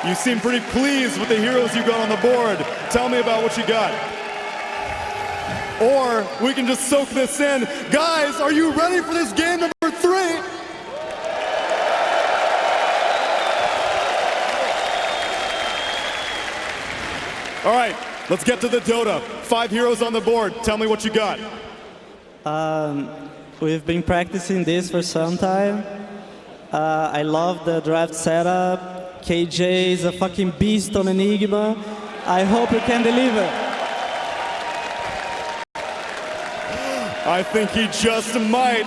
You seem pretty pleased with the heroes you got on the board. Tell me about what you got. Or we can just soak this in. Guys, are you ready for this game number 3? All right, let's get to the Dota. 5 heroes on the board. Tell me what you got. We've been practicing this for some time. I love the draft setup. KJ is a fucking beast on Enigma. I hope you can deliver. I think he just might.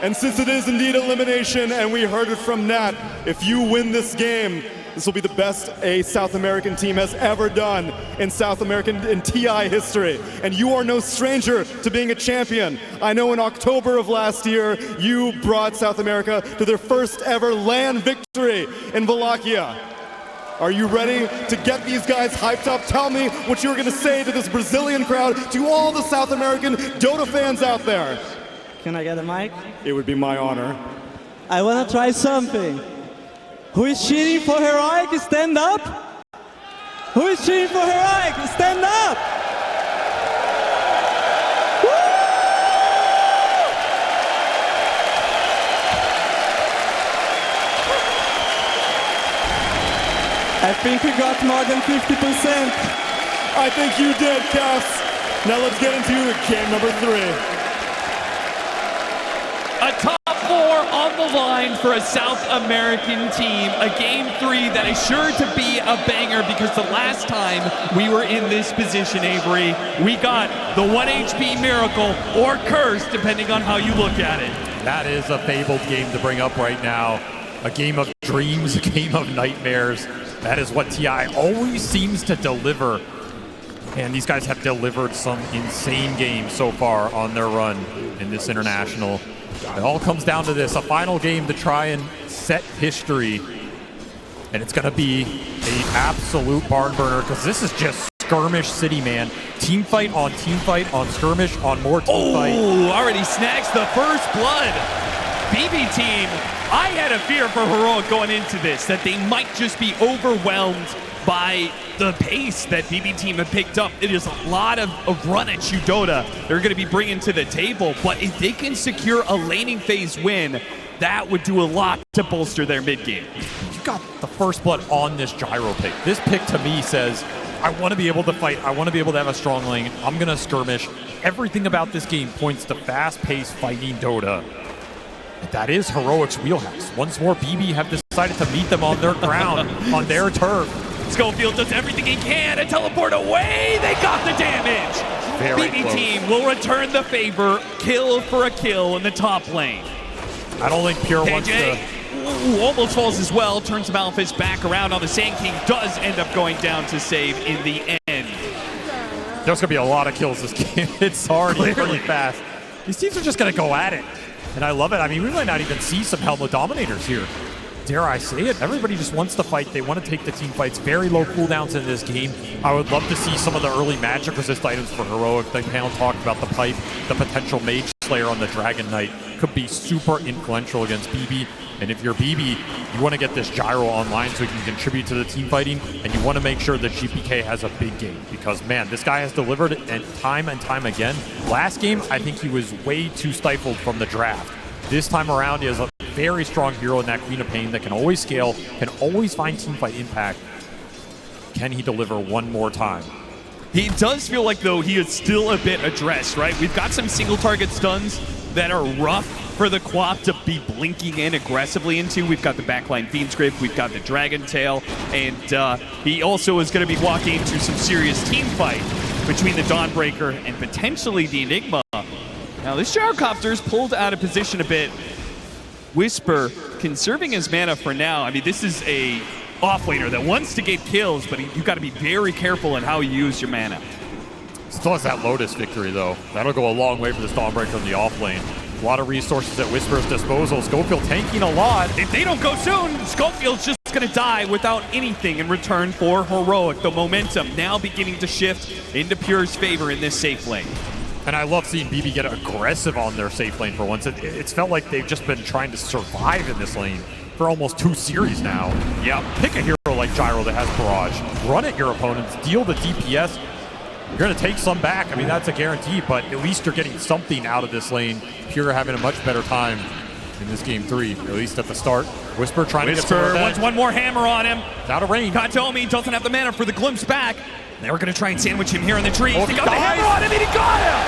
And since it is indeed elimination, and we heard it from Nat, if you win this game, this will be the best a South American team has ever done in South American and TI history. And you are no stranger to being a champion. I know in October of last year, you brought South America to their first ever LAN victory in Wallachia. Are you ready to get these guys hyped up? Tell me what you're going to say to this Brazilian crowd, to all the South American Dota fans out there. Can I get a mic? It would be my honor. I want to try something. Who is cheering for Heroic? Stand up. Who is cheering for Heroic? Stand up. Woo! I think we got more than 50%. I think you did, Cass. Now let's get into game number 3. A top 4 on the line for a South American team. A game 3 that is sure to be a banger because the last time we were in this position, Avery, we got the 1 HP miracle or curse, depending on how you look at it. That is a fabled game to bring up right now. A game of dreams, a game of nightmares. That is what TI always seems to deliver. And these guys have delivered some insane games so far on their run in this international. It all comes down to this, a final game to try and set history. And it's going to be an absolute barn burner because this is just skirmish city, man. Team fight on skirmish on more team fight. Oh, already snags the first blood. BB team, I had a fear for Heroic going into this, that they might just be overwhelmed by the pace that BB team have picked up. It is a lot of run at you Dota they're going to be bringing to the table, but if they can secure a laning phase win, that would do a lot to bolster their mid game. You got the first blood on this gyro pick. This pick to me says, I want to be able to fight. I want to be able to have a strong lane. I'm going to skirmish. Everything about this game points to fast-paced fighting Dota. That is Heroic's wheelhouse. Once more, BB have decided to meet them on their ground, on their turf. Schofield does everything he can to teleport away. They got the damage. Very BB close. team will return the favor. Kill for a kill in the top lane. I don't think Pure wants to... Ooh, almost falls as well. Turns Malphite back around on the Sand King. Does end up going down to save in the end. There's going to be a lot of kills this game. It's already pretty fast. These teams are just going to go at it. And I love it. I mean, we might not even see some Helmet Dominators here. Dare I say it? Everybody just wants to fight. They want to take the team fights. Very low cooldowns in this game. I would love to see some of the early magic resist items for Heroic. The panel talked about the pipe, the potential Mage Slayer on the Dragon Knight could be super influential against BB. And if you're BB, you want to get this gyro online so you can contribute to the team fighting, and you want to make sure that GPK has a big game because, man, this guy has delivered it and time again. Last game, I think he was way too stifled from the draft. This time around, he has a very strong hero in that Queen of Pain that can always scale, can always find teamfight impact. Can he deliver one more time? He does feel like, though, he is still a bit addressed, right? We've got some single target stuns that are rough for the Quap to be blinking in aggressively into. We've got the backline Fiend's Grip, we've got the Dragon Tail, and he also is going to be walking into some serious team fight between the Dawnbreaker and potentially the Enigma. Now, this Gyrocopter is pulled out of position a bit. Whisper conserving his mana for now. I mean, this is a offlaner that wants to get kills, but you've got to be very careful in how you use your mana. Still has that Lotus victory, though. That'll go a long way for this Dawnbreaker in the offlane. A lot of resources at Whisper's disposal. Schofield tanking a lot. If they don't go soon, Schofield's just going to die without anything in return for Heroic. The momentum now beginning to shift into Pure's favor in this safe lane. And I love seeing BB get aggressive on their safe lane for once. It's felt like they've just been trying to survive in this lane for almost 2 series now. Yep. Pick a hero like like Gyro that has barrage. Run at your opponents, deal the DPS. You're going to take some back. I mean, that's a guarantee, but at least you're getting something out of this lane. Pure having a much better time in this game 3, at least at the start. Whisper trying to get some revenge. Wants one more hammer on him. Out of range. Katomi doesn't have the mana for the glimpse back. They were going to try and sandwich him here in the trees. Oh, They got the hammer on him and he got him!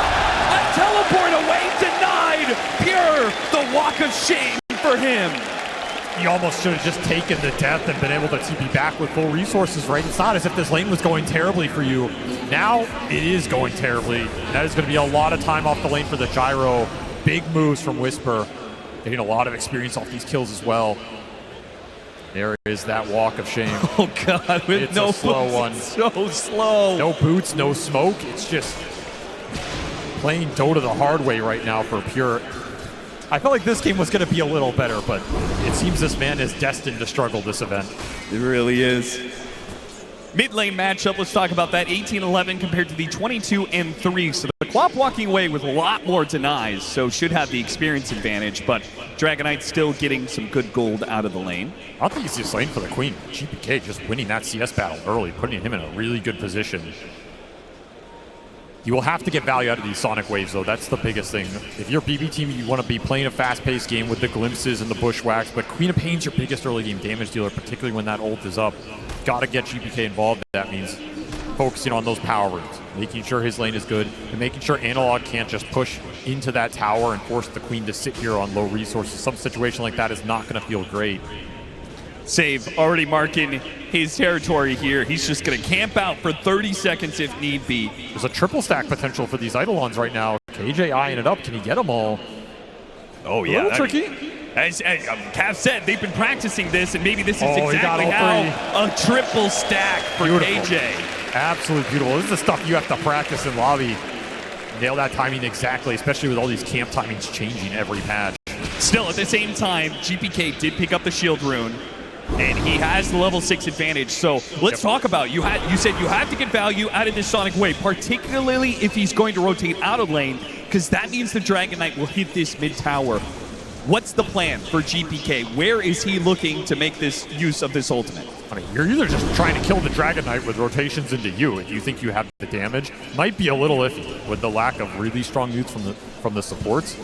A teleport away denied! Pure, the walk of shame for him. He almost should have just taken the death and been able to TP back with full resources, right? It's not as if this lane was going terribly for you. Now it is going terribly. That is going to be a lot of time off the lane for the Gyro. Big moves from Whisper. Getting a lot of experience off these kills as well. There is that walk of shame. Oh God, with it's no a slow boots, one. so slow. No boots, no smoke. It's just playing Dota the hard way right now for Pure. I felt like this game was going to be a little better, but it seems this man is destined to struggle this event. It really is. Mid lane matchup, let's talk about that. 18-11 compared to the 22-3. So the Quap walking away with a lot more denies, so should have the experience advantage, but Dragonite still getting some good gold out of the lane. Not the easiest lane for the Queen. GPK just winning that CS battle early, putting him in a really good position. You will have to get value out of these Sonic Waves, though. That's the biggest thing. If you're BB team, you want to be playing a fast-paced game with the glimpses and the bushwhacks, but Queen of Pain's your biggest early game damage dealer, particularly when that ult is up. Got to get GPK involved. That means focusing on those power rooms, making sure his lane is good, and making sure Analog can't just push into that tower and force the Queen to sit here on low resources. Some situation like that is not going to feel great. Save already marking his territory here. He's just going to camp out for 30 seconds if need be. There's a triple stack potential for these Eidolons right now. KJ eyeing it up. Can he get them all? Oh, yeah. A little tricky. As Cav said, they've been practicing this, and maybe this is exactly he got how a triple stack for KJ. Absolutely beautiful. This is the stuff you have to practice in lobby. Nail that timing exactly, especially with all these camp timings changing every patch. Still, at the same time, GPK did pick up the shield rune, and he has the level 6 advantage. So let's talk about, you said you have to get value out of this Sonic Wave, particularly if he's going to rotate out of lane, because that means the Dragon Knight will hit this mid tower. What's the plan for GPK? Where is he looking to make this use of this ultimate? I mean, you're either just trying to kill the Dragon Knight with rotations into you if you think you have the damage. Might be a little iffy with the lack of really strong newts from the supports.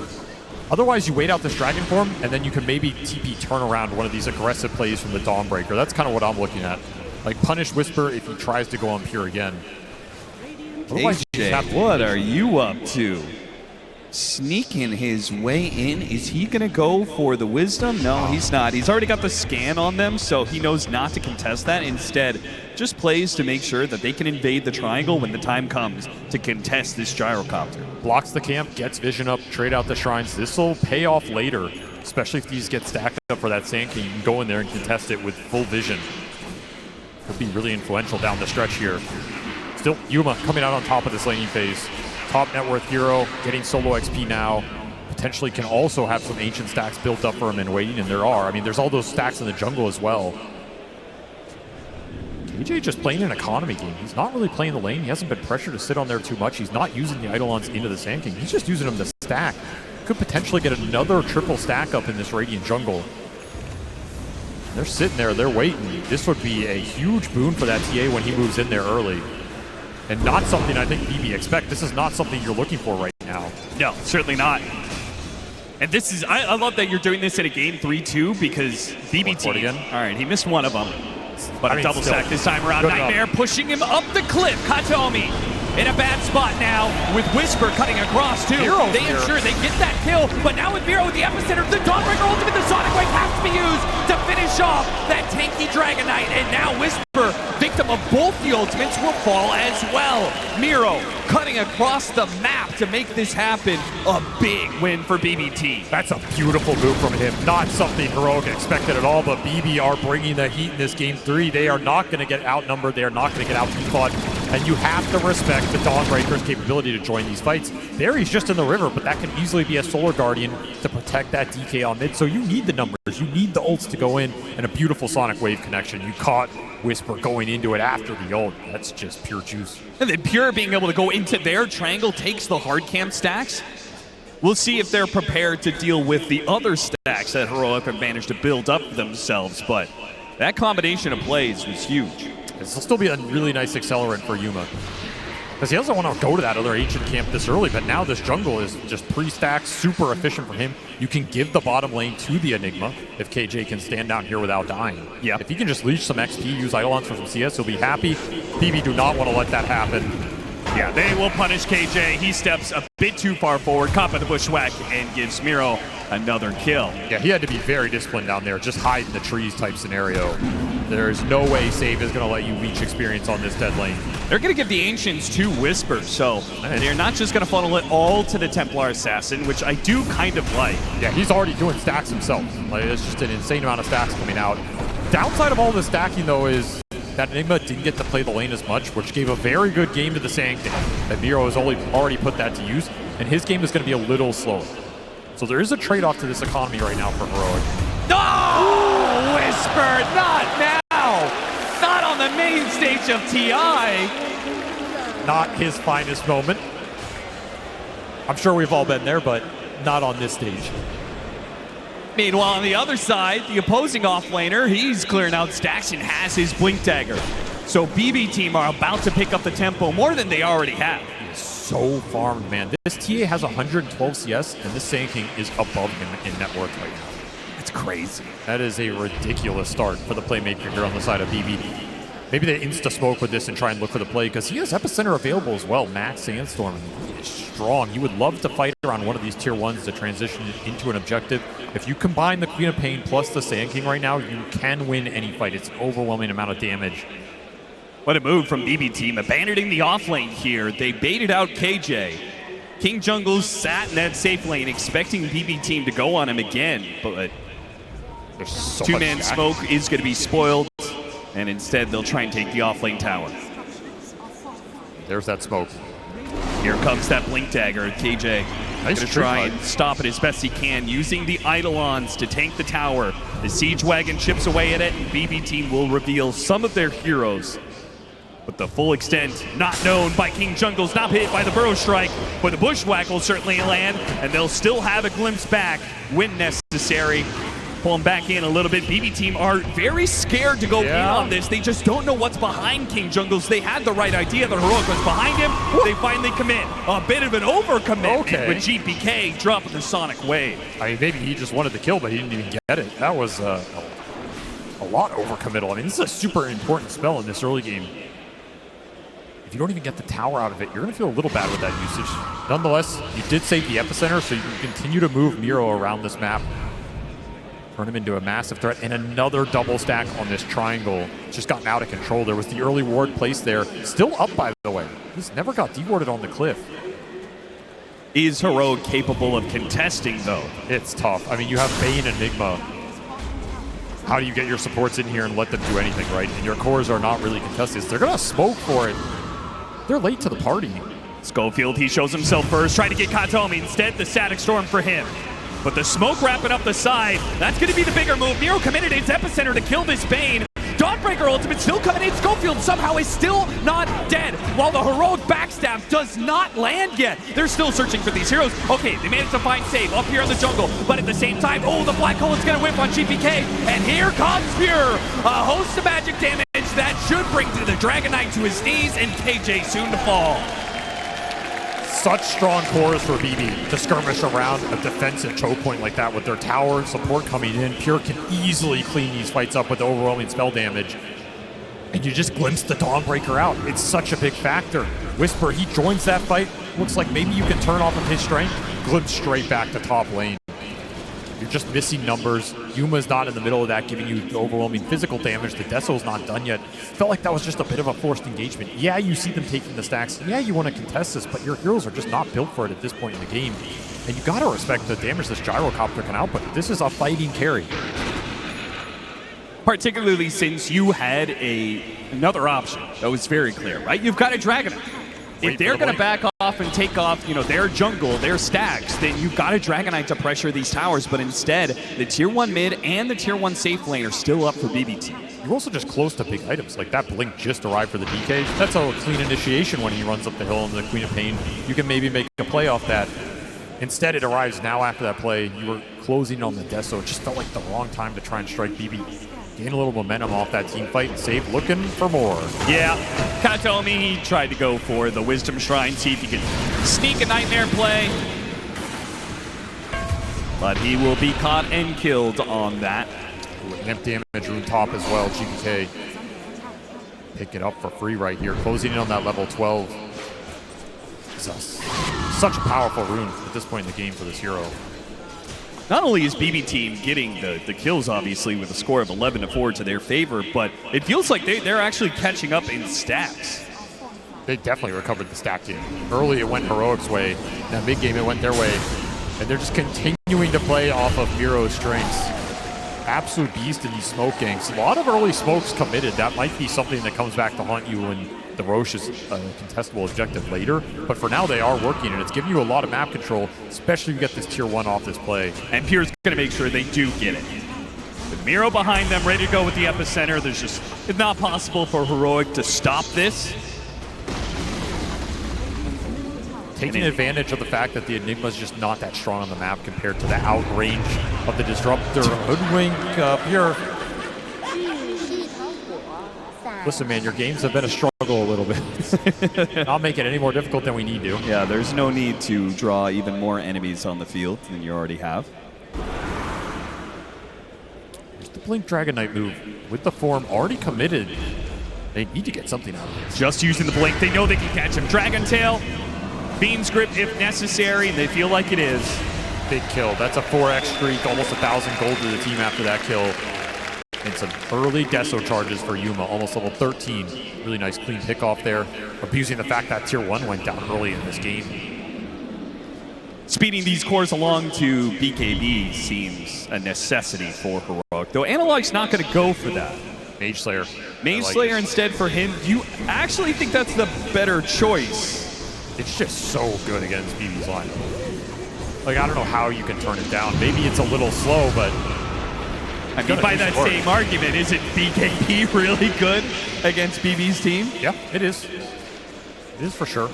Otherwise, you wait out this Dragon form, and then you can maybe TP turn around one of these aggressive plays from the Dawnbreaker. That's kind of what I'm looking at. Like, punish Whisper if he tries to go on Pure again. AJ, what are you up to? Sneaking his way in. Is he going to go for the Wisdom? No, he's not. He's already got the scan on them, so he knows not to contest that. Instead, just plays to make sure that they can invade the triangle when the time comes to contest this gyrocopter. Blocks the camp, gets vision up, trade out the shrines. This will pay off later, especially if these get stacked up for that Sand King. You can go in there and contest it with full vision. Could be really influential down the stretch here. Still, Yuma coming out on top of this laning phase. Top net worth hero, getting solo XP now. Potentially can also have some ancient stacks built up for him and waiting, and there are. I mean, there's all those stacks in the jungle as well. KJ just playing an economy game. He's not really playing the lane. He hasn't been pressured to sit on there too much. He's not using the Eidolons into the Sand King. He's just using them to stack. Could potentially get another triple stack up in this Radiant jungle. They're sitting there, they're waiting. This would be a huge boon for that TA when he moves in there early. And not something I think BB expect. This is not something you're looking for right now. No, certainly not. And this is, I love that you're doing this in a game 3-2 because BBT, again. All right, he missed one of them. But I mean, a double stack this time around. Nightmare pushing him up the cliff. Katomi in a bad spot now with Whisper cutting across too. Miro's they ensure they get that kill, but now with Miro at the epicenter, the Dawnbreaker ultimate, the Sonic Wave has to be used to finish off that tanky Dragon Knight, and now Whisper, victim of both the ultimates, will fall as well. Miro cutting across the map to make this happen. A big win for BBT. That's a beautiful move from him. Not something heroic expected at all, but BB are bringing the heat in this game 3. They are not going to get outnumbered. They are not going to get out-fought. And you have to respect the Dawnbreaker's capability to join these fights. There he's just in the river, but that can easily be a Solar Guardian to protect that DK on mid. So you need the numbers. You need the ults to go in, and a beautiful Sonic Wave connection. You caught Whisper going into it after the ult. That's just pure juice. And then Pure being able to go into their triangle takes the hard camp stacks. We'll see if they're prepared to deal with the other stacks that Heroic have managed to build up themselves, but That combination of plays was huge. This will still be a really nice accelerant for Yuma. Because he doesn't want to go to that other ancient camp this early, but now this jungle is just pre-stacked, super efficient for him. You can give the bottom lane to the Enigma if KJ can stand down here without dying. Yeah. If he can just leech some XP, use Eidolons for some CS, he'll be happy. BB do not want to let that happen. Yeah, they will punish KJ. He steps a bit too far forward, caught by the bushwhack, and gives Miro another kill. Yeah, he had to be very disciplined down there, just hide in the trees type scenario. There's no way Save is going to let you leech experience on this dead lane. They're going to give the Ancients 2 Whispers, so they're not just going to funnel it all to the Templar Assassin, which I do kind of like. Yeah, he's already doing stacks himself. Like, it's just an insane amount of stacks coming out. Downside of all the stacking, though, is that Enigma didn't get to play the lane as much, which gave a very good game to the Sanctum. That Miro has already put that to use, and his game is going to be a little slower. So there is a trade-off to this economy right now for Heroic. No! Whisper, not now! Not on the main stage of TI! Not his finest moment. I'm sure we've all been there, but not on this stage. Meanwhile, on the other side, the opposing offlaner, he's clearing out stacks and has his Blink Dagger. So BB team are about to pick up the tempo more than they already have. So farmed, man. This TA has 112 CS, and this Sand King is above him in net worth right now. That's crazy. That is a ridiculous start for the playmaker here on the side of BB. Maybe they insta-smoke with this and try and look for the play, because he has Epicenter available as well, Max Sandstorm. He is strong. You would love to fight around one of these tier 1s to transition it into an objective. If you combine the Queen of Pain plus the Sand King right now, you can win any fight. It's an overwhelming amount of damage. What a move from BB team, abandoning the off lane here. They baited out KJ. King Jungle sat in that safe lane expecting BB team to go on him again, but There's so two-man much smoke is going to be spoiled, and instead they'll try and take the off lane tower. There's that smoke. Here comes that Blink Dagger. KJ going to try and stop it as best he can, using the Eidolons to tank the tower. The Siege Wagon chips away at it, and BB team will reveal some of their heroes. But the full extent not known by King Jungle's not hit by the Burrow Strike, but the Bushwhack will certainly land, and they'll still have a glimpse back when necessary. Pull them back in a little bit. BB team are very scared to go in on this. They just don't know what's behind King Jungle's. They had the right idea. The Heroic was behind him. They finally commit. A bit of an overcommitment with GPK dropping the Sonic Wave. I mean, maybe he just wanted the kill, but he didn't even get it. That was a lot overcommittal. I mean, this is a super important spell in this early game. If you don't even get the tower out of it, you're going to feel a little bad with that usage. Nonetheless, you did save the Epicenter, so you can continue to move Miro around this map. Turn him into a massive threat, and another double stack on this triangle. It's just gotten out of control. There was the early ward placed there. Still up, by the way. This never got dewarded on the cliff. Is Heroic capable of contesting, though? It's tough. I mean, you have Bane and Enigma. How do you get your supports in here and let them do anything, right? And your cores are not really contested. They're going to smoke for it. They're late to the party. Schofield, he shows himself first, trying to get Katomi. Instead, the Static Storm for him. But the smoke wrapping up the side, that's going to be the bigger move. Miro committed its Epicenter to kill this Bane. Dawnbreaker ultimate still coming in. Schofield somehow is still not dead, while the Heroic backstab does not land yet. They're still searching for these heroes. Okay, they managed to find Save up here in the jungle, but at the same time, oh, the Black Hole is going to whip on GPK, and here comes Fear. A host of magic damage that should bring to the Dragon Knight to his knees, and KJ soon to fall. Such strong cores for BB to skirmish around a defensive choke point like that with their tower support coming in. Pure can easily clean these fights up with overwhelming spell damage. And you just glimpse the Dawnbreaker out. It's such a big factor. Whisper, he joins that fight. Looks like maybe you can turn off of his strength. Glimpse straight back to top lane. You're just missing numbers. Yuma's not in the middle of that, giving you overwhelming physical damage. The Deso's not done yet. Felt like that was just a bit of a forced engagement. Yeah, you see them taking the stacks. Yeah, you want to contest this, but your heroes are just not built for it at this point in the game. And you got to respect the damage this Gyrocopter can output. This is a fighting carry. Particularly since you had another option that was very clear, right? You've got a Dragon. If they're going to back off and take off, their jungle, their stacks, then you've got a Dragonite to pressure these towers. But instead, the tier 1 mid and the tier 1 safe lane are still up for BBT. You're also just close to big items. Like that Blink just arrived for the DK. That's a clean initiation when he runs up the hill into the Queen of Pain. You can maybe make a play off that. Instead, it arrives now after that play. You were closing on the Deso. It just felt like the wrong time to try and strike BB. gain a little momentum off that team fight and save, looking for more. Yeah, Katomi, he tried to go for the Wisdom Shrine, see if he could sneak a Nightmare play. But he will be caught and killed on that. Amp damage rune top as well, GPK. Pick it up for free right here, closing in on that level 12. Such a powerful rune at this point in the game for this hero. Not only is BB team getting the kills, obviously, with a score of 11-4 to their favor, but it feels like they're actually catching up in stacks. They definitely recovered the stack game. Early it went Heroic's way, now mid game it went their way, and they're just continuing to play off of Miro's strengths. Absolute beast in these smoke ganks. A lot of early smokes committed. That might be something that comes back to haunt you when the Rosh is a contestable objective later. But for now, they are working, and it's giving you a lot of map control, especially if you get this tier 1 off this play. And Pierre's going to make sure they do get it. With Miro behind them, ready to go with the epicenter, it's not possible for Heroic to stop this. Taking advantage of the fact that the Enigma is just not that strong on the map compared to the outrange of the Disruptor. Hoodwink, Pierre. Listen, man, your games have been a struggle a little bit. Not make it any more difficult than we need to. Yeah, there's no need to draw even more enemies on the field than you already have. Here's the Blink Dragon Knight move. With the form already committed, they need to get something out of this. Just using the Blink, they know they can catch him. Dragon Tail, Beam Script if necessary, and they feel like it is. Big kill. That's a 4x streak, almost 1,000 gold to the team after that kill. And some early Deso charges for Yuma, almost level 13. Really nice clean pick off there. Abusing the fact that tier 1 went down early in this game. Speeding these cores along to BKB seems a necessity for Heroic, though Analog's not going to go for that. Mage Slayer. Mage Slayer instead for him. You actually think that's the better choice? It's just so good against BB's lineup. Like, I don't know how you can turn it down. Maybe it's a little slow, but I mean, by that same argument, isn't BKB really good against BB's team? Yeah, it is. It is for sure.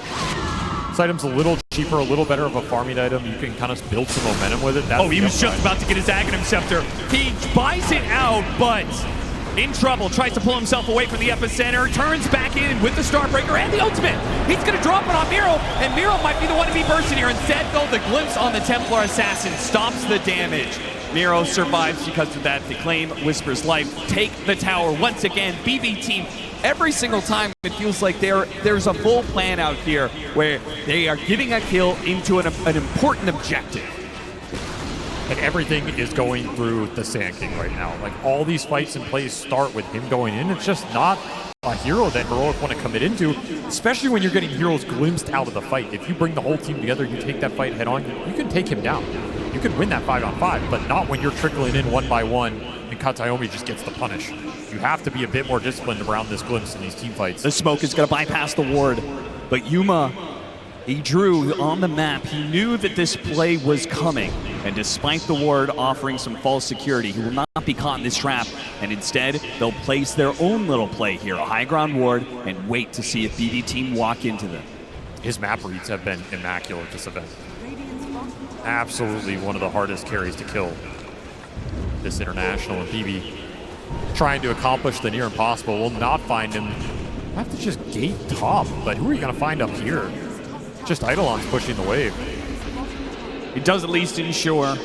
This item's a little cheaper, a little better of a farming item. You can kind of build some momentum with it. That's he was just about to get his Aghanim Scepter. He buys it out, but in trouble. Tries to pull himself away from the epicenter. Turns back in with the Starbreaker and the ultimate. He's going to drop it on Miro, and Miro might be the one to be bursting here. Instead, though, the glimpse on the Templar Assassin stops the damage. Miro survives because of that. They claim Whisper's life. Take the tower once again. BB team, every single time it feels like there's a full plan out here where they are getting a kill into an important objective. And everything is going through the Sand King right now. Like, all these fights and plays start with him going in. It's just not a hero that Heroic want to commit into, especially when you're getting heroes glimpsed out of the fight. If you bring the whole team together, you take that fight head on, you can take him down. You can win that 5-on-5, but not when you're trickling in one by one and Katayomi just gets the punish. You have to be a bit more disciplined around this glimpse in these team fights. The smoke is going to bypass the ward, but Yuma, he drew on the map. He knew that this play was coming, and despite the ward offering some false security, he will not be caught in this trap, and instead, they'll place their own little play here, a high ground ward, and wait to see if BB team walk into them. His map reads have been immaculate this event. Absolutely one of the hardest carries to kill this international, and BB trying to accomplish the near impossible. Will not find him. Have to just gate top, but who are you going to find up here? Just Eidolon's pushing the wave. It does at least ensure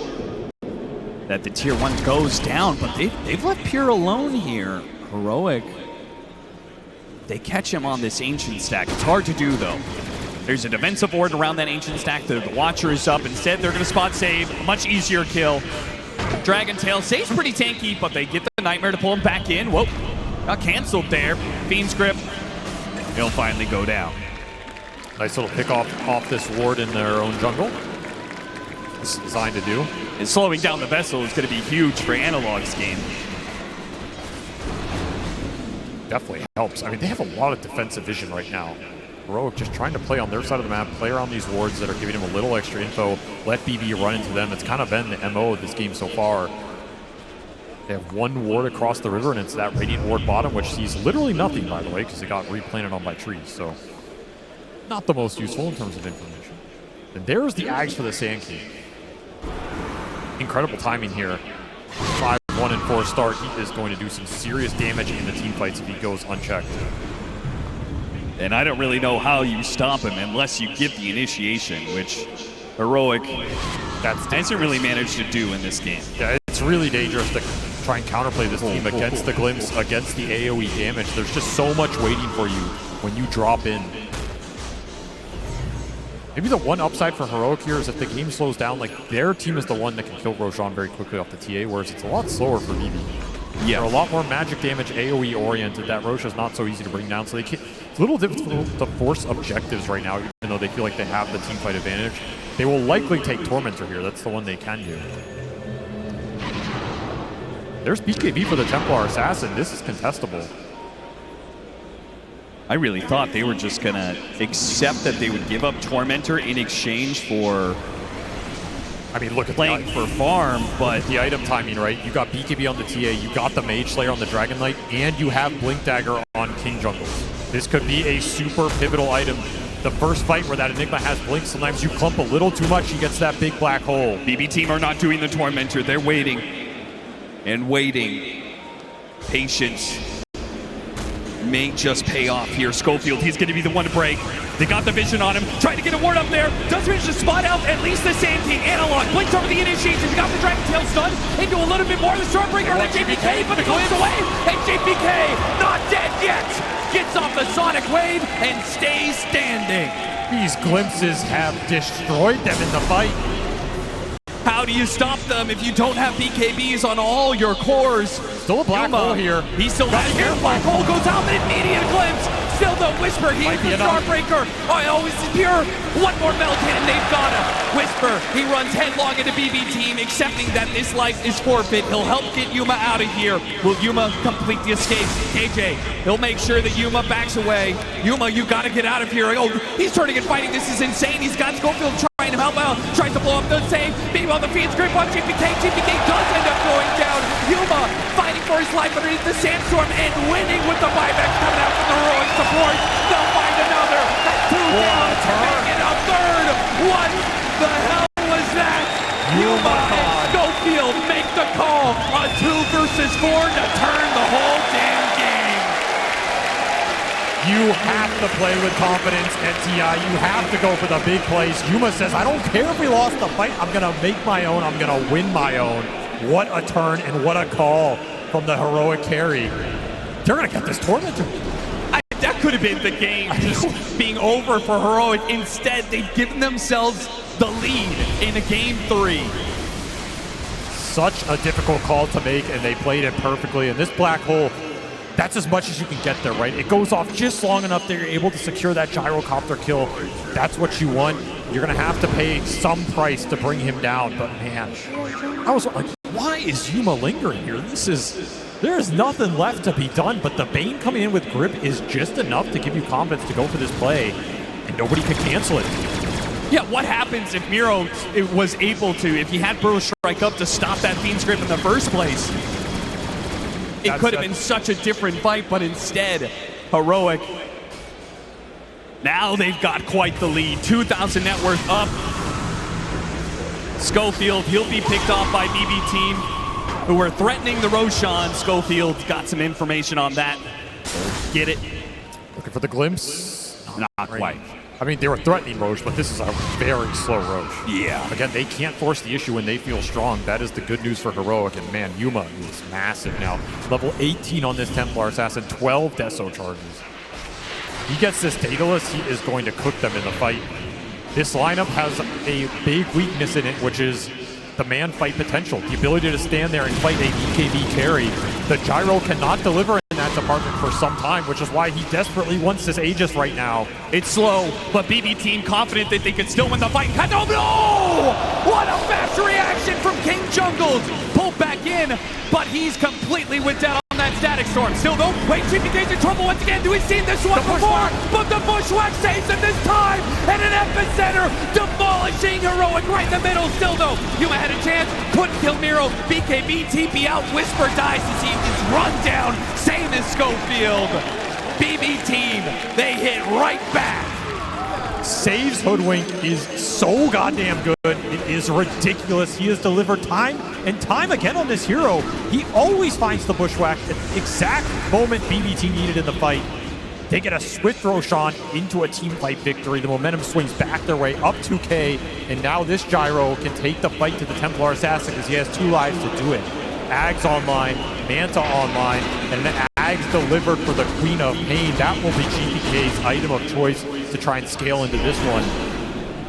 that the tier 1 goes down, but they've left Pierre alone here. Heroic, they catch him on this Ancient stack. It's hard to do, though. There's a defensive ward around that Ancient stack. The Watcher is up. Instead, they're going to spot save. Much easier kill. Dragon Tail saves pretty tanky, but they get the Nightmare to pull him back in. Whoa, got canceled there. Fiend's Grip, he'll finally go down. Nice little pick off this ward in their own jungle. This is designed to do. And slowing down the vessel is going to be huge for Analog's game. Definitely helps. I mean, they have a lot of defensive vision right now. Heroic just trying to play on their side of the map, play around these wards that are giving him a little extra info, let BB run into them. It's kind of been the MO of this game so far. They have one ward across the river, and it's that Radiant ward bottom, which sees literally nothing, by the way, because it got replanted on by trees. So not the most useful in terms of information. And there's the Ags for the Sand King. Incredible timing here. 5 1 and 4 start, he is going to do some serious damage in the team fights if he goes unchecked. And I don't really know how you stop him unless you give the initiation, which Heroic hasn't really managed to do in this game. Yeah, it's really dangerous to try and counterplay this team against the Glimpse, against the AoE damage. There's just so much waiting for you when you drop in. Maybe the one upside for Heroic here is if the game slows down, like their team is the one that can kill Roshan very quickly off the TA, whereas it's a lot slower for BB. Yeah. They're a lot more magic damage AoE oriented. That Rosh is not so easy to bring down, so they can't, it's a little difficult to force objectives right now, even though they feel like they have the team fight advantage. They will likely take Tormentor here. That's the one they can do. There's BKB for the Templar Assassin. This is contestable. I really thought they were just going to accept that they would give up Tormentor in exchange for Look at playing for farm, but the item timing, right? You got BKB on the TA, you got the Mage Slayer on the Dragon Knight, and you have Blink Dagger on King Jungles. This could be a super pivotal item. The first fight where that Enigma has Blink, sometimes you clump a little too much, he gets that big black hole. BB team are not doing the Tormentor. They're waiting and waiting. Patience may just pay off here. Schofield, he's going to be the one to break. They got the vision on him, trying to get a ward up there. Does manage to spot out at least the Sand King. Analog blinks over the initiation. He got the Dragon Tail stun into a little bit more of the Stormbreaker and JPK, but it goes away. And JPK, not dead yet, gets off the Sonic Wave and stays standing. These glimpses have destroyed them in the fight. How do you stop them if you don't have BKBs on all your cores? Still a black hole here. He still has here. Black hole goes out, but immediate glimpse. Still the Whisper. He's the Starbreaker. Oh, it's pure. One more Metal Cannon. They've got him. Whisper. He runs headlong into BB team, accepting that this life is forfeit. He'll help get Yuma out of here. Will Yuma complete the escape? KJ, he'll make sure that Yuma backs away. Yuma, you got to get out of here. Oh, he's turning and fighting. This is insane. He's got Schofield trying to help out. Tries to blow up the save. Maybe on the Fiend's grip on JPK. JPK does end up going down. Yuma fighting for his life underneath the sandstorm and winning with the buyback coming out from the Heroic support. They'll find another. That's two down. Making a third. What the hell was that? Yuma and Schofield make the call. A 2 versus 4 to turn the whole damn game. You have to play with confidence, NTI. You have to go for the big plays. Yuma says, I don't care if we lost the fight. I'm going to make my own. I'm going to win my own. What a turn and what a call from the Heroic carry. They're going to get this Tormentor. That could have been the game just being over for Heroic. Instead, they've given themselves the lead in a game 3. Such a difficult call to make, and they played it perfectly. And this black hole, that's as much as you can get there, right? It goes off just long enough that you're able to secure that gyrocopter kill. That's what you want. You're going to have to pay some price to bring him down. But man, I was like, why is Yuma lingering here? There is nothing left to be done, but the Bane coming in with grip is just enough to give you confidence to go for this play, and nobody could cancel it. Yeah, what happens if Miro was able to, if he had Burrow Strike up to stop that Fiend's grip in the first place? It could have been such a different fight, but instead, Heroic, now they've got quite the lead. 2,000 net worth up. Schofield, he'll be picked off by BB team, who were threatening the Roshan. Schofield got some information on that. Get it? Looking for the glimpse. Not quite. I mean, they were threatening Rosh, but this is a very slow Rosh. Yeah. Again, they can't force the issue when they feel strong. That is the good news for Heroic. And man, Yuma is massive now. Level 18 on this Templar Assassin, 12 Deso charges. He gets this Daedalus, he is going to cook them in the fight. This lineup has a big weakness in it, which is the man fight potential. The ability to stand there and fight a BKB carry. The Gyro cannot deliver in that department for some time, which is why he desperately wants this Aegis right now. It's slow, but BB team confident that they can still win the fight. Oh no! What a fast reaction from King Jungles. Pulled back in, but he's completely with down on that Static Storm. Still though, wait, JPK's in trouble once again. Do we see this one before? But the Bushwhack saves him this time, and an epicenter demolishing Heroic right in the middle. Still though, Yuma had a chance, couldn't kill Miro. BKB TP out, Whisper dies as he is run down. Same as Schofield. BB team, they hit right back. Saves Hoodwink is so goddamn good. It is ridiculous. He has delivered time and time again on this hero. He always finds the bushwhack at the exact moment BBT needed in the fight. They get a swift Roshan into a team fight victory. The momentum swings back their way up 2K, and now this Gyro can take the fight to the Templar Assassin because he has 2 lives to do it. Ags online, Manta online, and then Ags delivered for the Queen of Pain. That will be GPK's item of choice to try and scale into this one.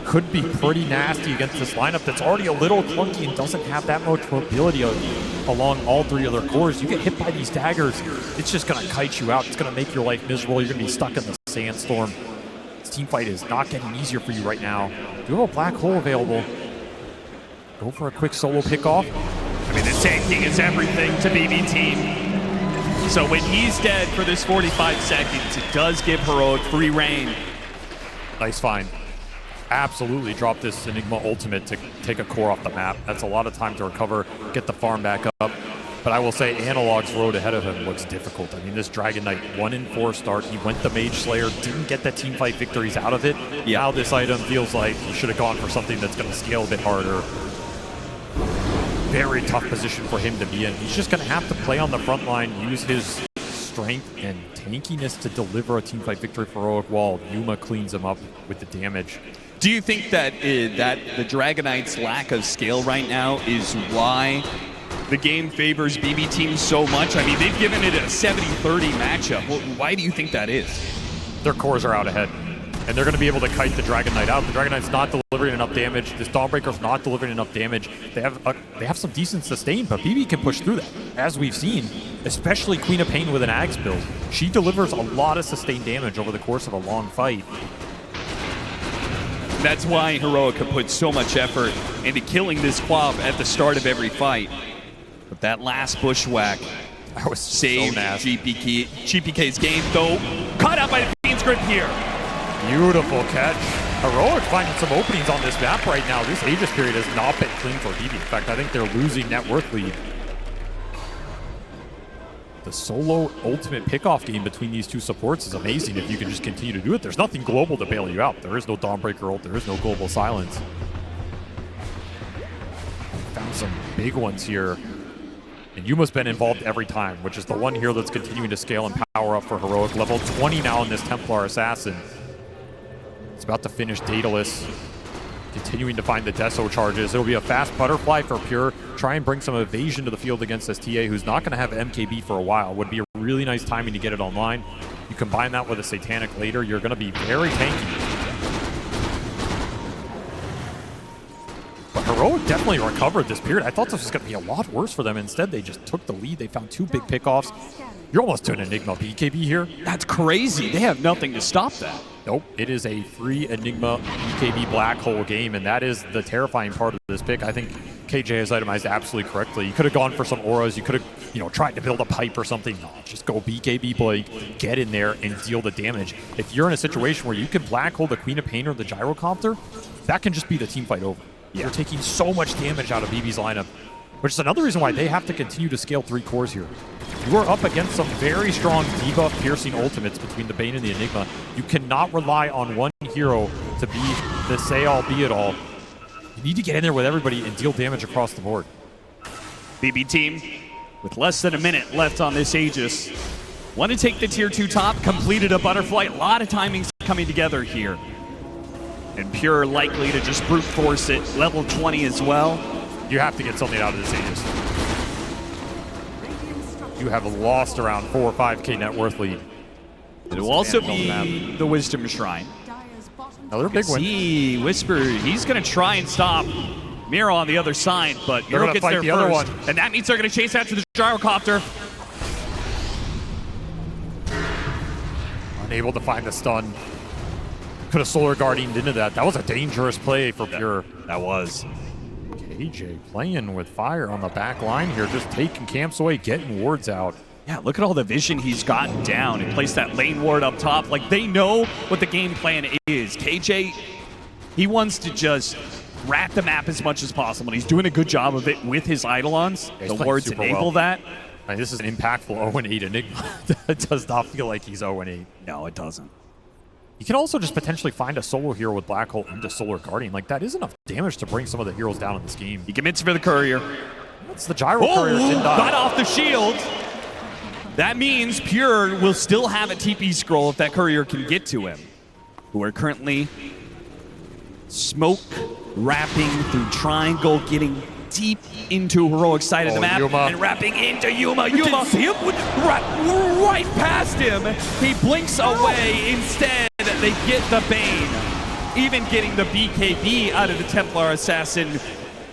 Could be pretty nasty against this lineup that's already a little clunky and doesn't have that much mobility along all 3 other cores. You get hit by these daggers, it's just going to kite you out. It's going to make your life miserable. You're going to be stuck in the sandstorm. This team fight is not getting easier for you right now. You have a black hole available. Go for a quick solo pickoff. I mean, the tanking is everything to BB Team. So when he's dead for this 45 seconds, it does give Heroic free reign. Nice find. Absolutely drop this Enigma ultimate to take a core off the map. That's a lot of time to recover, get the farm back up. But I will say Analog's road ahead of him looks difficult. I mean, this Dragon Knight 1-4 start. He went the Mage Slayer, didn't get the team fight victories out of it. Yeah. Now this item feels like he should have gone for something that's going to scale a bit harder. Very tough position for him to be in. He's just going to have to play on the front line, use his strength and tankiness to deliver a teamfight victory for Heroic while Yuma cleans him up with the damage. Do you think that that the Dragon Knight's lack of scale right now is why the game favors BB Team so much? I mean, they've given it a 70-30 matchup. Well, why do you think that is? Their cores are out ahead, and they're going to be able to kite the Dragon Knight out. The Dragon Knight's not delivering enough damage. This Dawnbreaker's not delivering enough damage. They have some decent sustain, but BB can push through that, as we've seen, especially Queen of Pain with an Axe build. She delivers a lot of sustained damage over the course of a long fight. That's why Heroic could put so much effort into killing this Quab at the start of every fight. But that last bushwhack that was saved so nasty. GPK's game, though caught out by the Fiend's Grip here. Beautiful catch. Heroic finding some openings on this map right now. This Aegis period has not been clean for BB. In fact, I think they're losing net worth lead. The solo ultimate pickoff game between these two supports is amazing if you can just continue to do it. There's nothing global to bail you out. There is no Dawnbreaker ult. There is no global silence. Found some big ones here. And Yuma's been involved every time, which is the one hero that's continuing to scale and power up for Heroic. Level 20 now in this Templar Assassin. It's about to finish Daedalus. Continuing to find the Deso charges. It'll be a fast butterfly for Pure. Try and bring some evasion to the field against this TA, who's not going to have MKB for a while. Would be a really nice timing to get it online. You combine that with a Satanic later, you're going to be very tanky. But Heroic definitely recovered this period. I thought this was going to be a lot worse for them. Instead, they just took the lead. They found 2 big pickoffs. You're almost doing Enigma BKB here. That's crazy. They have nothing to stop that. Nope, it is a free Enigma BKB black hole game, and that is the terrifying part of this pick. I think KJ has itemized absolutely correctly. You could have gone for some auras. You could have, tried to build a pipe or something. No, just go BKB Blake, get in there and deal the damage. If you're in a situation where you can black hole the Queen of Pain or the Gyrocopter, that can just be the team fight over. Yeah. You're taking so much damage out of BB's lineup, which is another reason why they have to continue to scale 3 cores here. You are up against some very strong debuff piercing ultimates between the Bane and the Enigma. You cannot rely on one hero to be the say-all, be-it-all. You need to get in there with everybody and deal damage across the board. BB Team, with less than a minute left on this Aegis, want to take the tier 2 top, completed a butterfly. A lot of timings coming together here. And Pure likely to just brute force it, level 20 as well. You have to get something out of this Aegis. You have lost around 4 or 5K net worth lead. It will also be the Wisdom Shrine. Another big win. See, Whisper, he's going to try and stop Miro on the other side, but Miro gets there first. And that means they're going to chase after the Gyrocopter. Unable to find the stun. Could have Solar Guardianed into that. That was a dangerous play for Pure. That was. KJ playing with fire on the back line here, just taking camps away, getting wards out. Yeah, look at all the vision he's gotten down and placed that lane ward up top. Like, they know what the game plan is. KJ, he wants to just rat the map as much as possible, and he's doing a good job of it with his Eidolons. Yeah, the wards enable that. I mean, this is an impactful 0-8 Enigma. It does not feel like he's 0-8. No, it doesn't. You can also just potentially find a solo hero with Black Hole into Solar Guardian. Like, that is enough damage to bring some of the heroes down in this game. He commits for the courier. That's the gyro courier didn't die. Got off the shield. That means Pure will still have a TP scroll if that courier can get to him. Who are currently smoke wrapping through triangle, getting deep into Heroic side of the map, Yuma. and wrapping into Yuma. Yuma see him? Right past him. He blinks away. Instead, they get the Bane. Even getting the BKB out of the Templar Assassin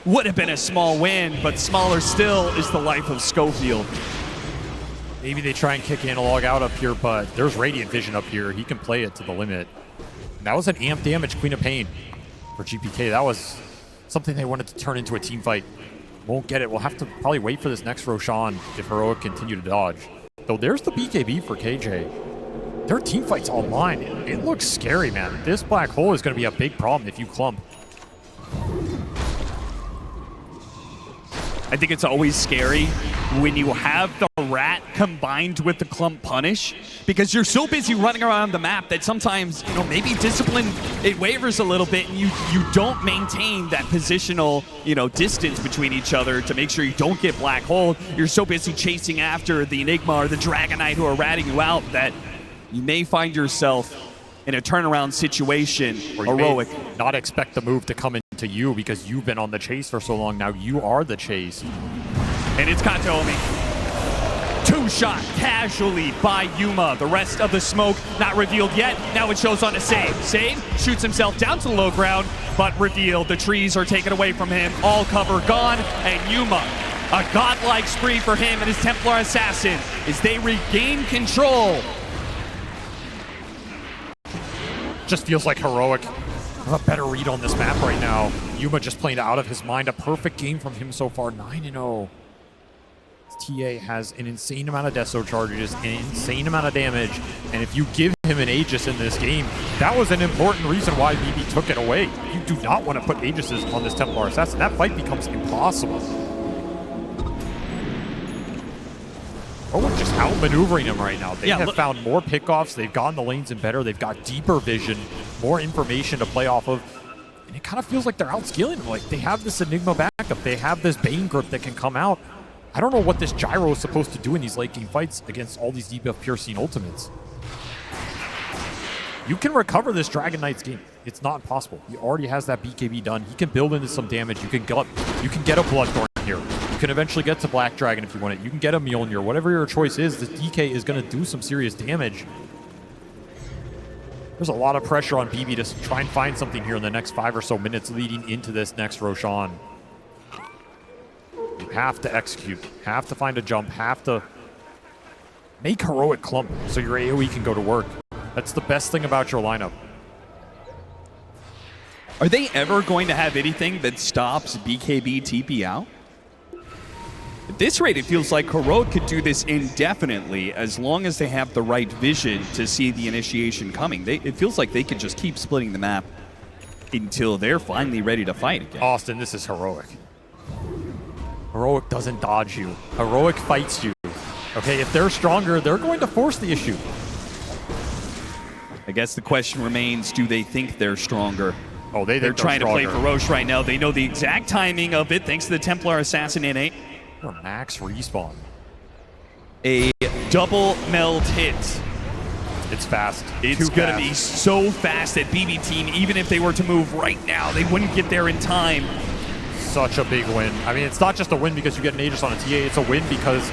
would have been a small win, but smaller still is the life of Schofield. Maybe they try and kick Analog out up here, but there's Radiant Vision up here. He can play it to the limit. And that was an amp damage Queen of Pain for GPK. That was something they wanted to turn into a team fight. Won't get it. We'll have to probably wait for this next Roshan if Heroic continue to dodge. Though there's the BKB for KJ. Their team fight's online. It looks scary, man. This Black Hole is going to be a big problem if you clump. I think it's always scary when you have the rat combined with the clump punish, because you're so busy running around the map that sometimes, you know, maybe discipline, it wavers a little bit and you don't maintain that positional, you know, distance between each other to make sure you don't get Black Hole. You're so busy chasing after the Enigma or the Dragon Knight who are ratting you out that you may find yourself in a turnaround situation. Or you Heroic may not expect the move to come into you because you've been on the chase for so long. Now you are the chase. And it's Katomi. Two-shot casually by Yuma. The rest of the smoke not revealed yet. Now it shows on a Save. Save shoots himself down to the low ground, but revealed. The trees are taken away from him. All cover gone, and Yuma, a godlike spree for him and his Templar Assassin as they regain control. Just feels like Heroic have a better read on this map right now. Yuma just playing out of his mind. A perfect game from him so far, 9-0. TA has an insane amount of Deso charges, an insane amount of damage, and if you give him an Aegis in this game, that was an important reason why BB took it away. You do not want to put Aegises on this Templar Assassin. That fight becomes impossible. Oh, just outmaneuvering him right now. They have found more pickoffs. They've gotten the lanes in better. They've got deeper vision, more information to play off of. And it kind of feels like they're outscaling him. Like, they have this Enigma backup. They have this Bane grip that can come out. I don't know what this Gyro is supposed to do in these late game fights against all these debuff Pure Scene ultimates. You can recover this Dragon Knight's game. It's not impossible. He already has that BKB done. He can build into some damage. You can get a Bloodthorn here. You can eventually get to Black Dragon if you want it. You can get a Mjolnir. Whatever your choice is, this DK is going to do some serious damage. There's a lot of pressure on BB to try and find something here in the next 5 or so minutes leading into this next Roshan. You have to execute, have to find a jump, have to make Heroic clump so your AoE can go to work. That's the best thing about your lineup. Are they ever going to have anything that stops BKB TP out? At this rate, it feels like Heroic could do this indefinitely as long as they have the right vision to see the initiation coming. It feels like they could just keep splitting the map until they're finally ready to fight again. Austin, this is Heroic. Heroic doesn't dodge you. Heroic fights you. Okay, if they're stronger, they're going to force the issue. I guess the question remains, do they think they're stronger? Oh, they're trying stronger. to play for Rosh right now. They know the exact timing of it thanks to the Templar Assassin innate. Or max respawn. A double meld hit. It's fast. It's going to be so fast that BB team, even if they were to move right now, they wouldn't get there in time. Such a big win. I mean, it's not just a win because you get an Aegis on a TA. It's a win because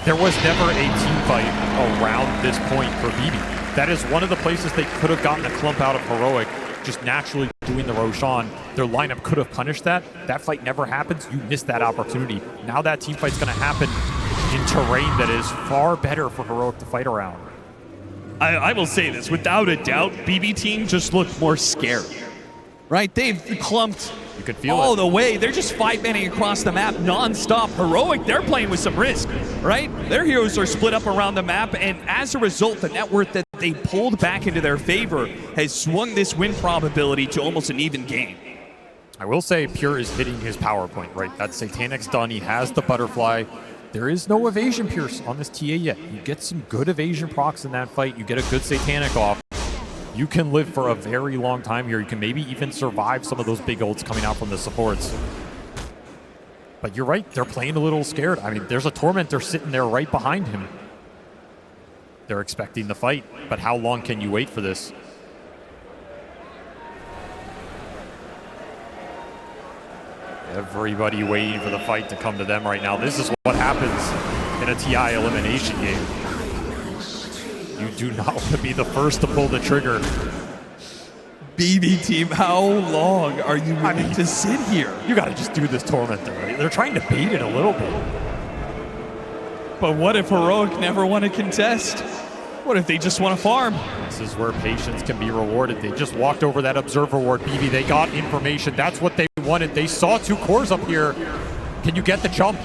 there was never a team fight around this point for BB. That is one of the places they could have gotten a clump out of Heroic, just naturally doing the Roshan. Their lineup could have punished that. That fight never happens. You missed that opportunity. Now that team fight's going to happen in terrain that is far better for Heroic to fight around. I will say this, without a doubt, BB team just looked more scared. Right? They've clumped You can feel all it. the way. They're just 5-manning across the map non-stop. Heroic, they're playing with some risk, right? Their heroes are split up around the map, and as a result, the net worth that they pulled back into their favor has swung this win probability to almost an even game. I will say Pure is hitting his power point, right? That Satanic's done. He has the butterfly. There is no evasion pierce on this TA yet. You get some good evasion procs in that fight. You get a good Satanic off. You can live for a very long time here. You can maybe even survive some of those big ults coming out from the supports. But you're right, they're playing a little scared. I mean, there's a Tormentor sitting there right behind him. They're expecting the fight, but how long can you wait for this? Everybody waiting for the fight to come to them right now. This is what happens in a TI elimination game. You do not want to be the first to pull the trigger. BB team, how long are you willing to sit here? You got to just do this Tormentor, right? They're trying to bait it a little bit. But what if Heroic never want to contest? What if they just want to farm? This is where patience can be rewarded. They just walked over that observer ward, BB. They got information. That's what they wanted. They saw 2 cores up here. Can you get the jump?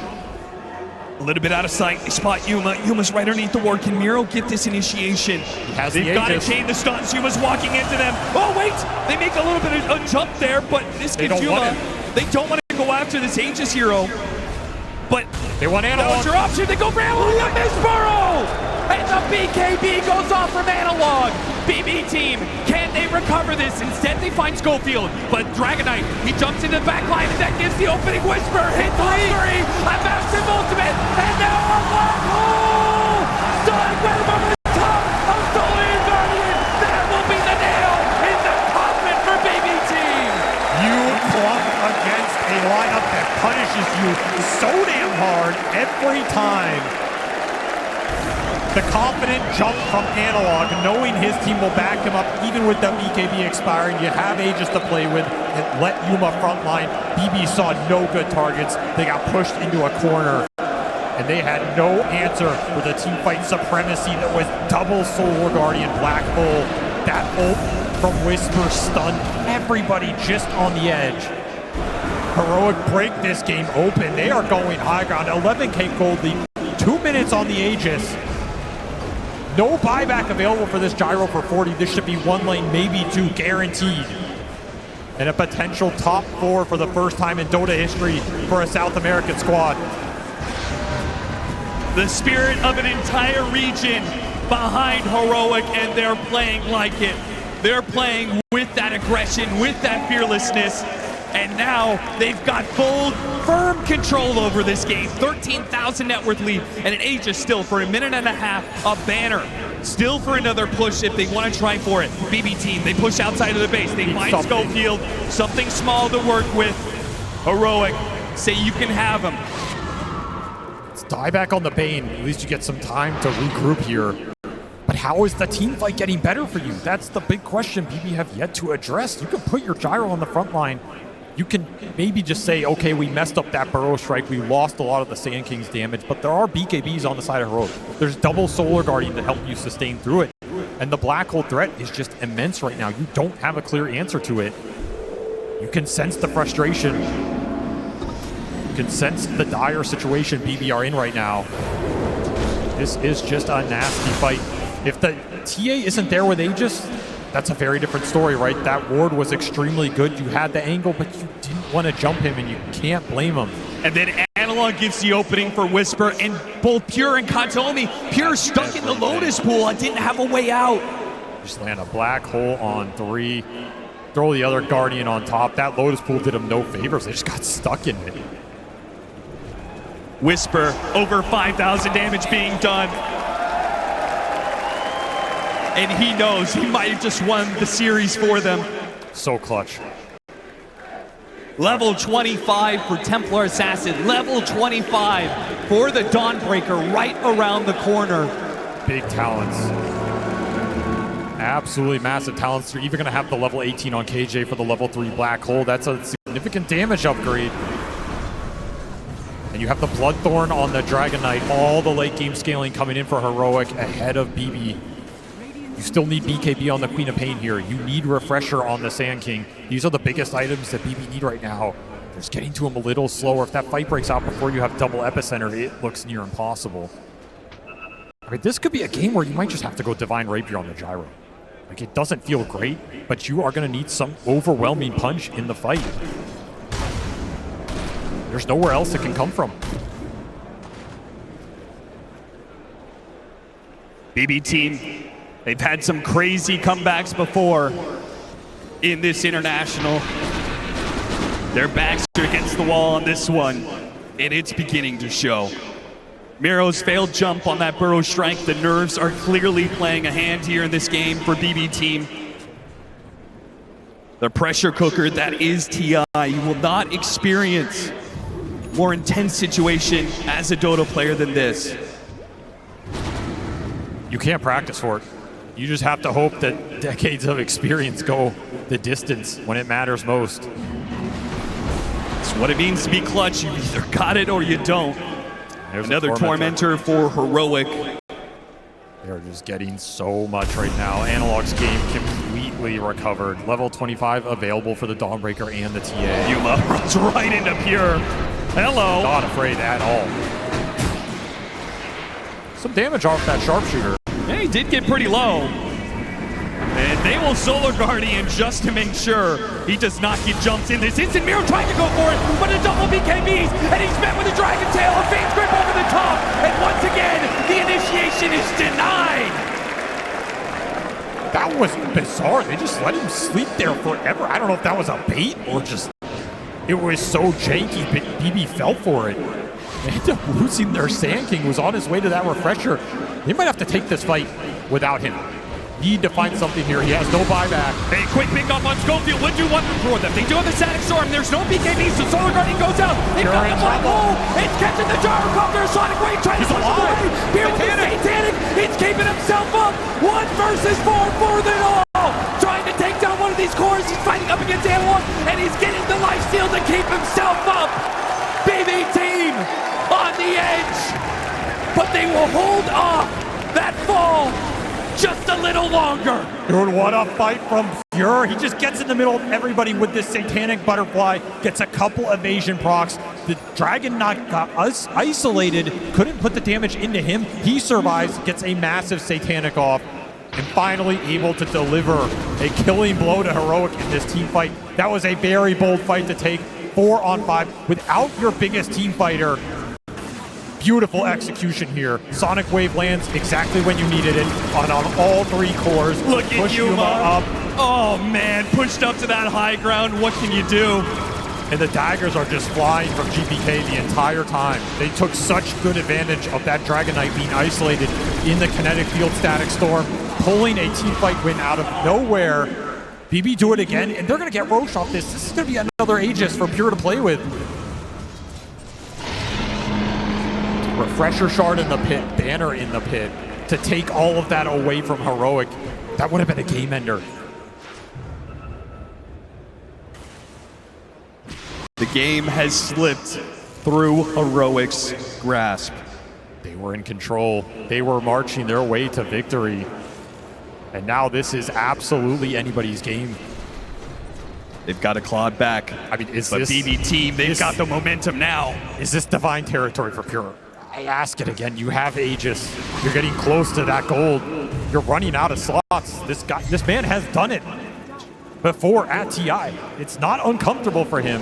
A little bit out of sight. They spot Yuma. Yuma's right underneath the ward. Can Miro get this initiation? They've got to chain the stuns. Yuma's walking into them. Oh, wait! They make a little bit of a jump there, but this gives Yuma. They don't want to go after this Aegis hero. But they want Analog. That was your option. They go for Analog. Miss Burrow! And the BKB goes off from Analog. BB team, can they recover this? Instead, they find Schofield. But Dragonite, he jumps into the back line, and that gives the opening Whisper. Hit 3, a massive ultimate, and now a black hole! Starting right over the top of Solar Guardian. That will be the nail in the coffin for BB team. You clump against a lineup that punishes you so damn hard every time. The confident jump from Analog, knowing his team will back him up even with the BKB expiring. You have Aegis to play with and let Yuma frontline. BB saw no good targets. They got pushed into a corner and they had no answer for the team fight supremacy that was double Solar Guardian Black Hole. That ult from Whisper stunned everybody just on the edge. Heroic break this game open. They are going high ground. 11k gold lead, 2 minutes on the Aegis. No buyback available for this gyro for 40. This should be 1 lane, maybe 2, guaranteed. And a potential top 4 for the first time in Dota history for a South American squad. The spirit of an entire region behind Heroic, and they're playing like it. They're playing with that aggression, with that fearlessness. And now they've got full, firm control over this game. 13,000 net worth lead, and an Aegis still for 1.5 minutes. A banner still for another push if they want to try for it. BB team, they push outside of the base. They find Schofield, something small to work with. Heroic, say you can have him. Let's die back on the Bane. At least you get some time to regroup here. But how is the team fight getting better for you? That's the big question BB have yet to address. You can put your gyro on the front line. You can maybe just say, okay, we messed up that burrow strike. We lost a lot of the Sand King's damage, but there are BKBs on the side of Heroic. There's double Solar Guardian to help you sustain through it. And the black hole threat is just immense right now. You don't have a clear answer to it. You can sense the frustration. You can sense the dire situation BB are in right now. This is just a nasty fight. If the TA isn't there with Aegis, that's a very different story, right? That ward was extremely good. You had the angle, but you didn't want to jump him, and you can't blame him. And then Analog gives the opening for Whisper, and both Pure and Katomi. Pure stuck in the Lotus pool and didn't have a way out. Just land a black hole on 3. Throw the other Guardian on top. That Lotus pool did him no favors. They just got stuck in it. Whisper, over 5,000 damage being done. And he knows he might have just won the series for them. So clutch. Level 25 for Templar Assassin. Level 25 for the Dawnbreaker right around the corner. Big talents. Absolutely massive talents. You're even going to have the level 18 on KJ for the level 3 Black Hole. That's a significant damage upgrade. And you have the Bloodthorn on the Dragon Knight. All the late game scaling coming in for Heroic ahead of BB. You still need BKB on the Queen of Pain here. You need Refresher on the Sand King. These are the biggest items that BB need right now. They're just getting to him a little slower. If that fight breaks out before you have double Epicenter, it looks near impossible. I mean, this could be a game where you might just have to go Divine Rapier on the Gyro. Like, it doesn't feel great, but you are going to need some overwhelming punch in the fight. There's nowhere else it can come from. BB team They've had some crazy comebacks before in this international. Their backs are against the wall on this one, and it's beginning to show. Miro's failed jump on that burrow strike. The nerves are clearly playing a hand here in this game for BB Team. The pressure cooker that is TI. You will not experience more intense situation as a Dota player than this. You can't practice for it. You just have to hope that decades of experience go the distance when it matters most. It's what it means to be clutch. You either got it or you don't. There's another tormentor for Heroic. They're just getting so much right now. Analog's game completely recovered. Level 25 available for the Dawnbreaker and the TA. Yuma runs right into Pure. Hello. Not afraid at all. Some damage off that sharpshooter. Yeah, he did get pretty low. And they will Solar Guardian just to make sure he does not get jumps in this instant. Miro trying to go for it, but a double BKBs, and he's met with a Dragon Tail, a Fiend's Grip over the top, and once again, the initiation is denied. That was bizarre. They just let him sleep there forever. I don't know if that was a bait or just, it was so janky, but BB fell for it. They ended up losing their Sand King, who was on his way to that refresher. They might have to take this fight without him. Need to find something here. He has no buyback. A quick pick up on Schofield would do wonder for them. They do have the Static Storm. There's no BKB, so Solar Guardian goes out. They've got the black hole. It's catching the gyrocopter. Sonic Wave trying to push it away. Here with the Satanic. It's keeping himself up. 1 versus 4 for them all. Trying to take down one of these cores. He's fighting up against Analog, and he's getting the life steal to keep himself up. BB Team on the edge, but they will hold off that fall just a little longer. Dude, what a fight from Pure. He just gets in the middle of everybody with this Satanic Butterfly, gets a couple evasion procs. The Dragon got us isolated, couldn't put the damage into him. He survives, gets a massive Satanic off, and finally able to deliver a killing blow to Heroic in this team fight. That was a very bold fight to take. 4 on 5 without your biggest team fighter. Beautiful execution here. Sonic Wave lands exactly when you needed it on all 3 cores. Look at Push Yuma up. Oh man, pushed up to that high ground. What can you do? And the daggers are just flying from GPK the entire time. They took such good advantage of that Dragon Knight being isolated in the kinetic field Static Storm, pulling a team fight win out of nowhere. BB do it again, and they're going to get Rosh off this. This is going to be another Aegis for Pure to play with. Refresher Shard in the pit, Banner in the pit, to take all of that away from Heroic. That would have been a game ender. The game has slipped through Heroic's grasp. They were in control. They were marching their way to victory. And now this is absolutely anybody's game. They've got to claw it back. I mean, but BB Team, they've got the momentum now. Is this divine territory for Pure? I ask it again. You have Aegis. You're getting close to that gold. You're running out of slots. This man has done it before at TI. It's not uncomfortable for him,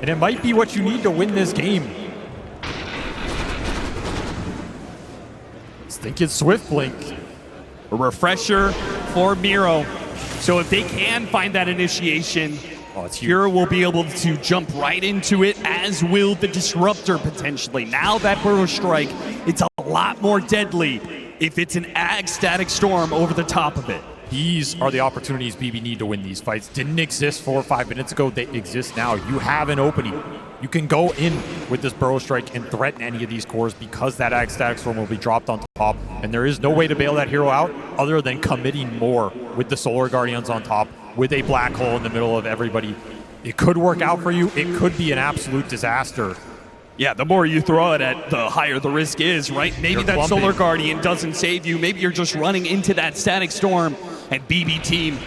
and it might be what you need to win this game. Just think it's Swift Blink. A refresher for Miro. So if they can find that initiation, Pure will be able to jump right into it, as will the Disruptor potentially. Now that Burrow Strike, it's a lot more deadly if it's an Ag Static Storm over the top of it. These are the opportunities BB need to win these fights. Didn't exist 4 or 5 minutes ago. They exist now. You have an opening. You can go in with this Burrow Strike and threaten any of these cores because that Ag Static Storm will be dropped on top. And there is no way to bail that hero out other than committing more with the Solar Guardians on top, with a black hole in the middle of everybody. It could work out for you. It could be an absolute disaster. Yeah, the more you throw it at, the higher the risk is, right? Maybe that Solar Guardian doesn't save you. Maybe you're just running into that Static Storm, and BB Team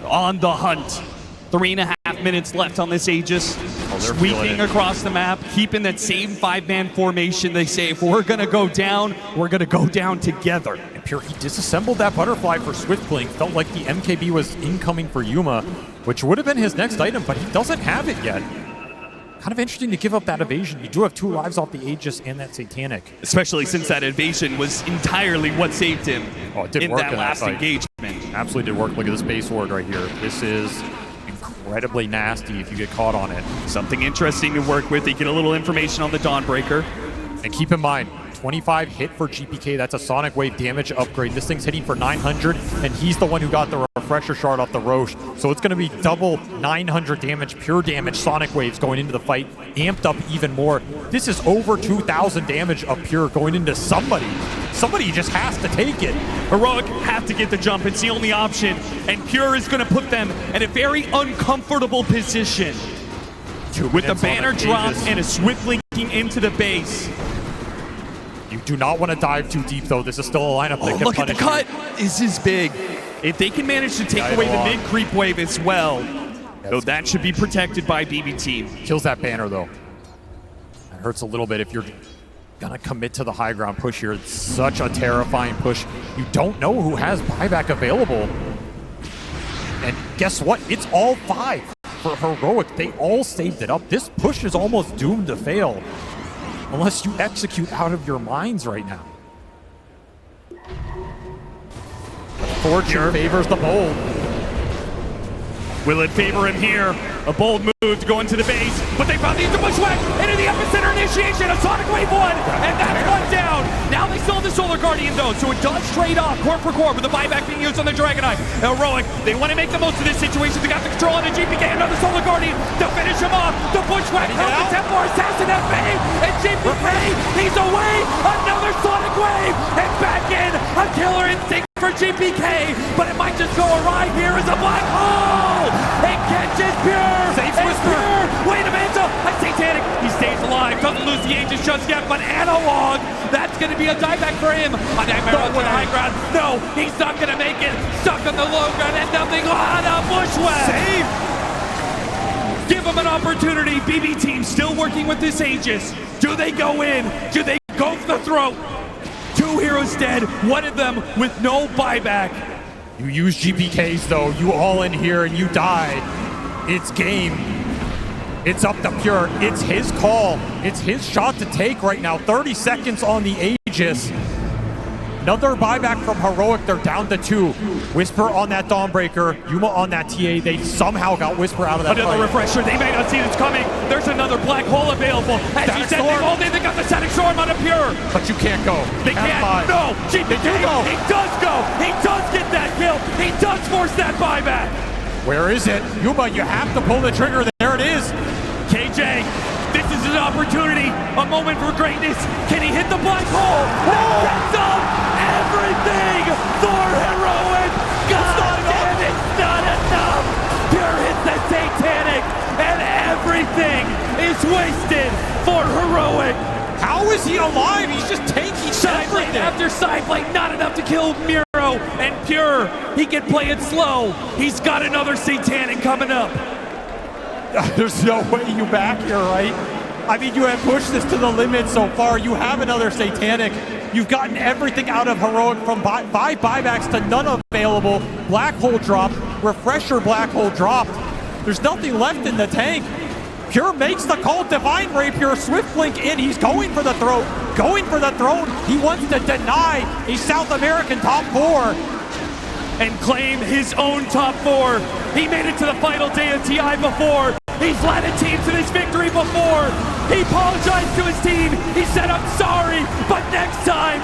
on the hunt. 3.5 minutes left on this Aegis. Sweeping across the map, keeping that same 5-man formation. They say, if we're going to go down, we're going to go down together. And Pure, he disassembled that Butterfly for Swift Blink. Felt like the MKB was incoming for Yuma, which would have been his next item, but he doesn't have it yet. Kind of interesting to give up that evasion. You do have 2 lives off the Aegis and that Satanic. Especially since that evasion was entirely what saved him It did in work that last engagement. Absolutely did work. Look at this base ward right here. This is incredibly nasty if you get caught on it. Something interesting to work with. You get a little information on the Dawnbreaker. And keep in mind, 25 hit for GPK. That's a Sonic Wave damage upgrade. This thing's hitting for 900, and he's the one who got the refresher shard off the Rosh. So it's going to be double 900 damage, pure damage Sonic Waves going into the fight, amped up even more. This is over 2,000 damage of pure going into somebody. Somebody just has to take it. Heroic have to get the jump. It's the only option, and Pure is going to put them in a very uncomfortable position. With the banner drop and a swift linking into the base. You do not want to dive too deep, though. This is still a lineup that can look at the punish cut. This is big. If they can manage to take away the mid-creep wave as well, though that should be protected by BB Team. Kills that banner, though. That hurts a little bit if you're going to commit to the high ground push here. It's such a terrifying push. You don't know who has buyback available. And guess what? It's all 5 for Heroic. They all saved it up. This push is almost doomed to fail unless you execute out of your minds right now. Fortune favors the bold. Will it favor him here? A bold move to go into the base, but they found the bushwhack into the epicenter initiation of Sonic Wave 1, and that's one down. Now they still have the Solar Guardian though, so it does trade off core for core with the buyback being used on the Dragonite. Heroic, they want to make the most of this situation. They got the control on the GPK, another Solar Guardian to finish him off. The bushwhack from the Templar Assassin FA, and GPK, he's away. Another Sonic Wave, and back in. A killer instinct for GPK, but it might just go awry here as a black hole. It catches Pure. Saves Whisper. Pure. Wait a minute. A Satanic. He stays alive. Doesn't lose the Aegis just yet, but Analog. That's going to be a dieback for him. A Nightmare on the high ground. No, he's not going to make it. Stuck on the low ground and nothing on a bushwhack. Save. Give him an opportunity. BB Team still working with this Aegis. Do they go in? Do they go for the throat? 2 heroes dead, one of them with no buyback. You use GPKs though, you all in here and you die. It's game. It's up to Pure. It's his call. It's his shot to take right now. 30 seconds on the Aegis. Another buyback from Heroic. They're down to 2. Whisper on that Dawnbreaker. Yuma on that TA. They somehow got Whisper out of that Another fight. refresher. They may not see this coming. There's another black hole available. As you said, they got the Static Storm on a Pure. But you can't go. They can't. No. GPK. He does go. He does get that kill. He does force that buyback. Where is it? Yuma, you have to pull the trigger. There it is. KJ, this is an opportunity. A moment for greatness. Can he hit the black hole? That's up everything for Heroic. God damn, it's not enough. Pure hits the Satanic, and everything is wasted for Heroic. How is he alive? He's just tanking Sideblade after sideblade, not enough to kill Miro. And Pure, he can play it slow. He's got another Satanic coming up. There's no way you back here, right? I mean, you have pushed this to the limit so far. You have another Satanic. You've gotten everything out of Heroic from 5 buybacks to none available. Black hole dropped. Refresher black hole dropped. There's nothing left in the tank. Pure makes the call. Divine Rapier, Swift Blink in. He's going for the throat. Going for the throne. He wants to deny a South American top 4. And claim his own top 4. He made it to the final day of TI before. He's led a team to this victory before. He apologized to his team. He said, I'm sorry, but next time,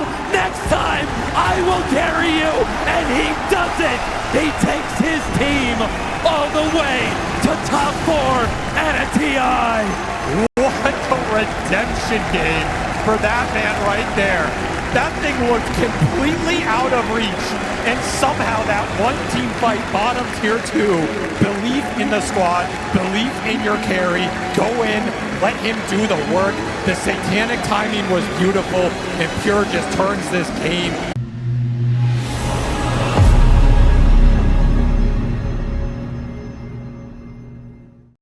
I will carry you. And he does it. He takes his team all the way to top 4 at a TI. What a redemption game for that man right there. That thing looked completely out of reach, and somehow that one team fight bottom tier 2. Belief in the squad, belief in your carry, go in, let him do the work. The Satanic timing was beautiful, and Pure just turns this game